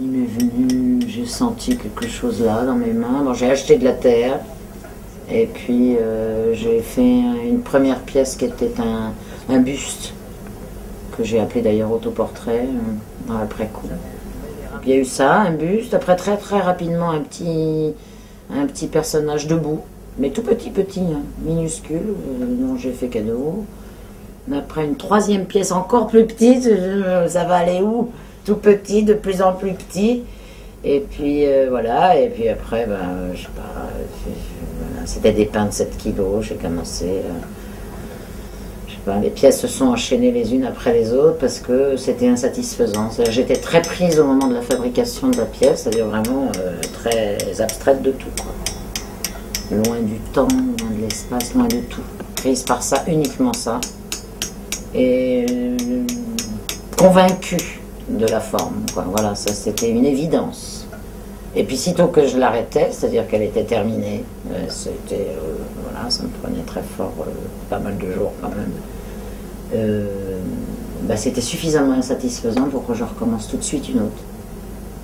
Il m'est venu, j'ai senti quelque chose là dans mes mains. Bon, j'ai acheté de la terre et puis j'ai fait une première pièce qui était un buste que j'ai appelé d'ailleurs autoportrait après coup. Il y a eu ça, un buste, après très très rapidement un petit personnage debout, mais tout petit, hein, minuscule, dont j'ai fait cadeau. Après une troisième pièce encore plus petite, ça va aller où? Tout petit, de plus en plus petit. Et puis voilà, et puis après, ben, je sais pas, voilà, c'était des pains de 7 kilos, j'ai commencé. Je sais pas, les pièces se sont enchaînées les unes après les autres parce que c'était insatisfaisant. J'étais très prise au moment de la fabrication de la pièce, c'est-à-dire vraiment très abstraite de tout, quoi. Loin du temps, loin de l'espace, loin de tout. Prise par ça, uniquement ça. Et convaincue de la forme, quoi. Voilà, ça c'était une évidence. Et puis sitôt que je l'arrêtais, c'est-à-dire qu'elle était terminée, c'était, voilà, ça me prenait très fort, pas mal de jours quand même. C'était suffisamment insatisfaisant pour que je recommence tout de suite une autre.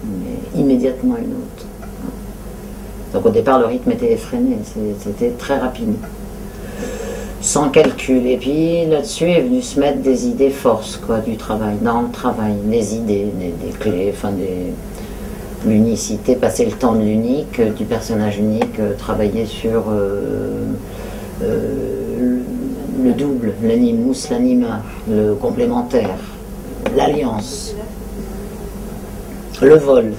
Mais immédiatement une autre. Donc au départ le rythme était effréné, c'était très rapide. Sans calcul. Et puis là-dessus est venu se mettre des idées forces, quoi, du travail, dans le travail, des idées, des clés, enfin l'unicité, passer le temps de l'unique, du personnage unique, travailler sur le double, l'animus, l'anima, le complémentaire, l'alliance, le vol.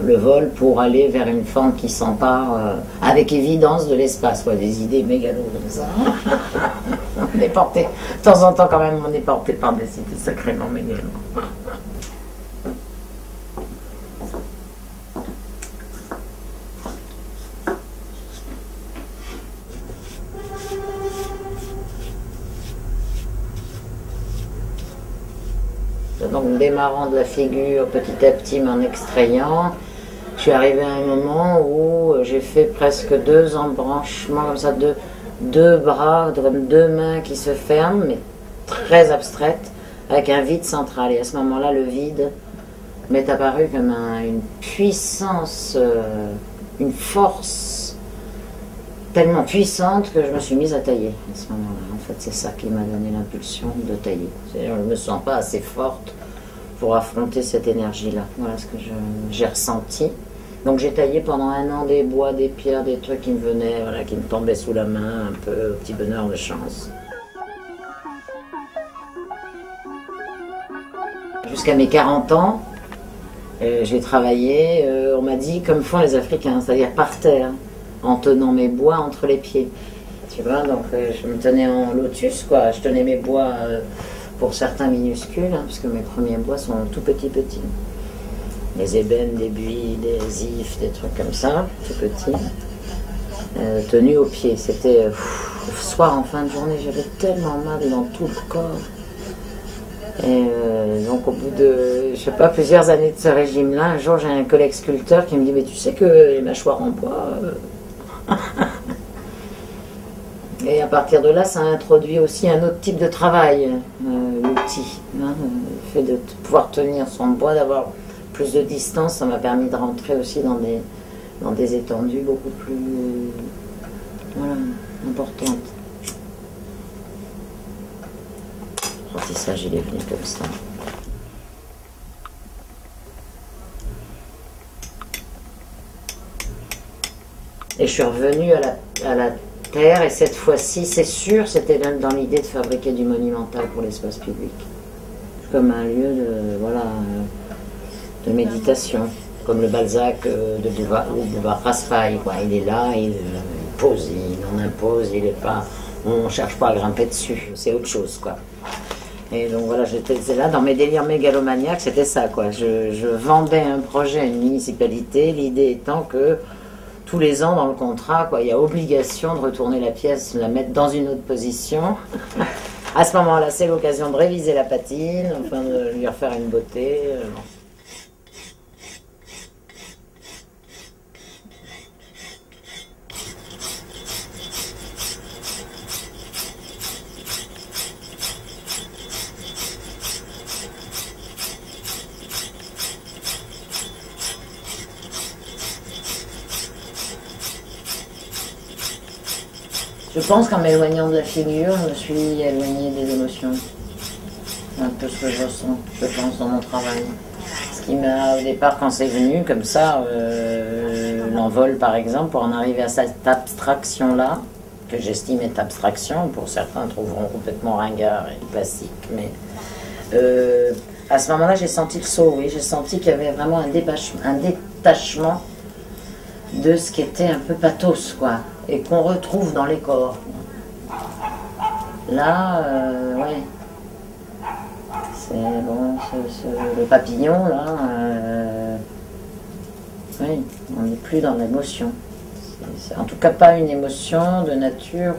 Le vol pour aller vers une forme qui s'empare avec évidence de l'espace, ouais, des idées mégalo comme ça. On est porté, de temps en temps quand même, on est porté par des idées sacrément mégalo. Donc démarrant de la figure petit à petit, m'en extrayant, je suis arrivé à un moment où j'ai fait presque 2 embranchements comme ça, deux bras, comme 2 mains qui se ferment, mais très abstraites, avec un vide central. Et à ce moment-là, le vide m'est apparu comme une puissance, une force tellement puissante que je me suis mise à tailler à ce moment-là. En fait, c'est ça qui m'a donné l'impulsion de tailler. C'est-à-dire, je ne me sens pas assez forte pour affronter cette énergie-là. Voilà ce que j'ai ressenti. Donc j'ai taillé pendant 1 an des bois, des pierres, des trucs qui me venaient, voilà, qui me tombaient sous la main, un peu au petit bonheur de chance. Jusqu'à mes 40 ans, j'ai travaillé, on m'a dit, comme font les Africains, c'est-à-dire par terre, en tenant mes bois entre les pieds. Tu vois, donc je me tenais en lotus, quoi. Je tenais mes bois pour certains minuscules, hein, parce que mes premiers bois sont tout petits. Des ébènes, des buis, des ifs, des trucs comme ça, tout petits. Tenus aux pieds. C'était le soir en fin de journée, j'avais tellement mal dans tout le corps. Et donc au bout de, je sais pas, plusieurs années de ce régime-là, un jour j'ai un collègue sculpteur qui me dit « Mais tu sais que les mâchoires en bois... Et à partir de là, ça a introduit aussi un autre type de travail, l'outil. Hein, le fait de pouvoir tenir son bois, d'avoir plus de distance, ça m'a permis de rentrer aussi dans des étendues beaucoup plus voilà, importantes. L'apprentissage, il est venu comme ça. Et je suis revenue à la terre, et cette fois-ci, c'est sûr, c'était dans l'idée de fabriquer du monumental pour l'espace public. Comme un lieu de méditation, comme le Balzac de Boulevard Raspail, quoi. Il est là, il pose, il en impose, il est pas, on ne cherche pas à grimper dessus, c'est autre chose, quoi. Et donc voilà, j'étais là, dans mes délires mégalomaniaques, c'était ça, quoi. Je vendais un projet à une municipalité, l'idée étant que tous les ans dans le contrat, quoi, il y a obligation de retourner la pièce, la mettre dans une autre position. À ce moment-là, c'est l'occasion de réviser la patine, enfin de lui refaire une beauté. Je pense qu'en m'éloignant de la figure, je me suis éloignée des émotions. C'est un peu ce que je ressens, je pense, dans mon travail. Ce qui m'a, au départ, quand c'est venu, comme ça, l'envol par exemple, pour en arriver à cette abstraction-là, que j'estime être abstraction, pour certains trouveront complètement ringard et classique, mais à ce moment-là, j'ai senti le saut, oui, j'ai senti qu'il y avait vraiment un détachement de ce qui était un peu pathos, quoi, et qu'on retrouve dans les corps. Là, ouais, c'est bon, le papillon, là, oui, on n'est plus dans l'émotion. C'est en tout cas pas une émotion de nature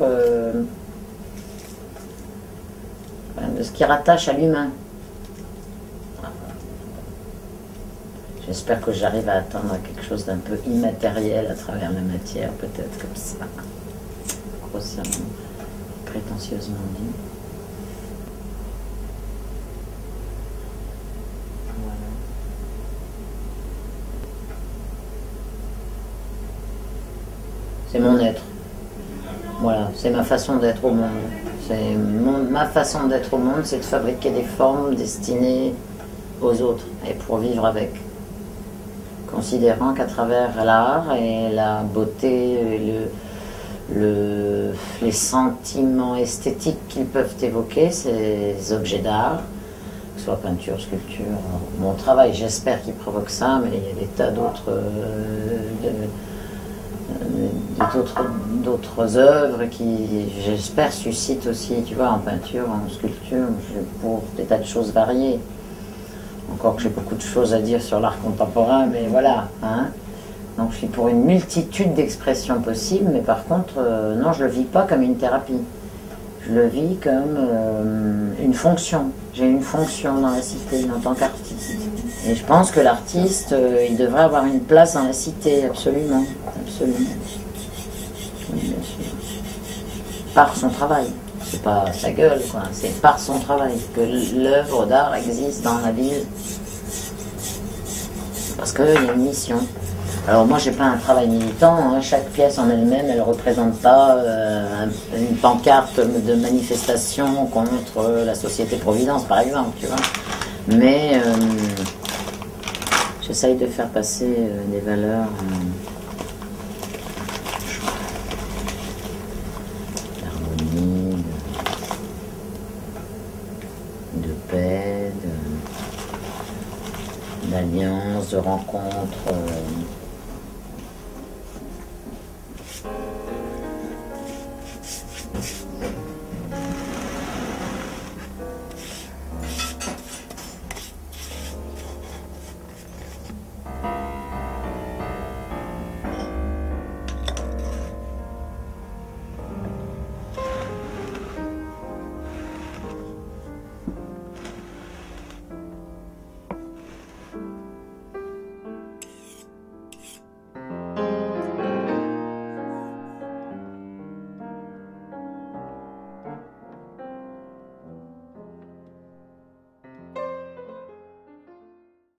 de ce qui rattache à l'humain. J'espère que j'arrive à atteindre quelque chose d'un peu immatériel à travers la matière, peut-être comme ça, grossièrement, prétentieusement dit. Voilà. C'est mon être. Voilà, c'est ma façon d'être au monde. Ma façon d'être au monde, c'est de fabriquer des formes destinées aux autres et pour vivre avec. Considérant qu'à travers l'art et la beauté, et les sentiments esthétiques qu'ils peuvent évoquer, ces objets d'art, que ce soit peinture, sculpture, mon travail, j'espère qu'il provoque ça, mais il y a des tas d'autres œuvres qui, j'espère, suscitent aussi, tu vois, en peinture, en sculpture, pour des tas de choses variées. Encore que j'ai beaucoup de choses à dire sur l'art contemporain, mais voilà. Hein. Donc je suis pour une multitude d'expressions possibles, mais par contre, non, je ne le vis pas comme une thérapie. Je le vis comme une fonction. J'ai une fonction dans la cité en tant qu'artiste. Et je pense que l'artiste, il devrait avoir une place dans la cité, absolument. Absolument. Oui, bien sûr. Par son travail. C'est pas sa gueule, quoi. C'est par son travail que l'œuvre d'art existe dans la ville. Parce qu'il y a une mission. Alors moi, j'ai pas un travail militant. Hein. Chaque pièce en elle-même, elle représente pas une pancarte de manifestation contre la société Providence, par exemple, tu vois. Mais j'essaye de faire passer des valeurs. D'harmonie, de paix, d'alliance, de rencontre,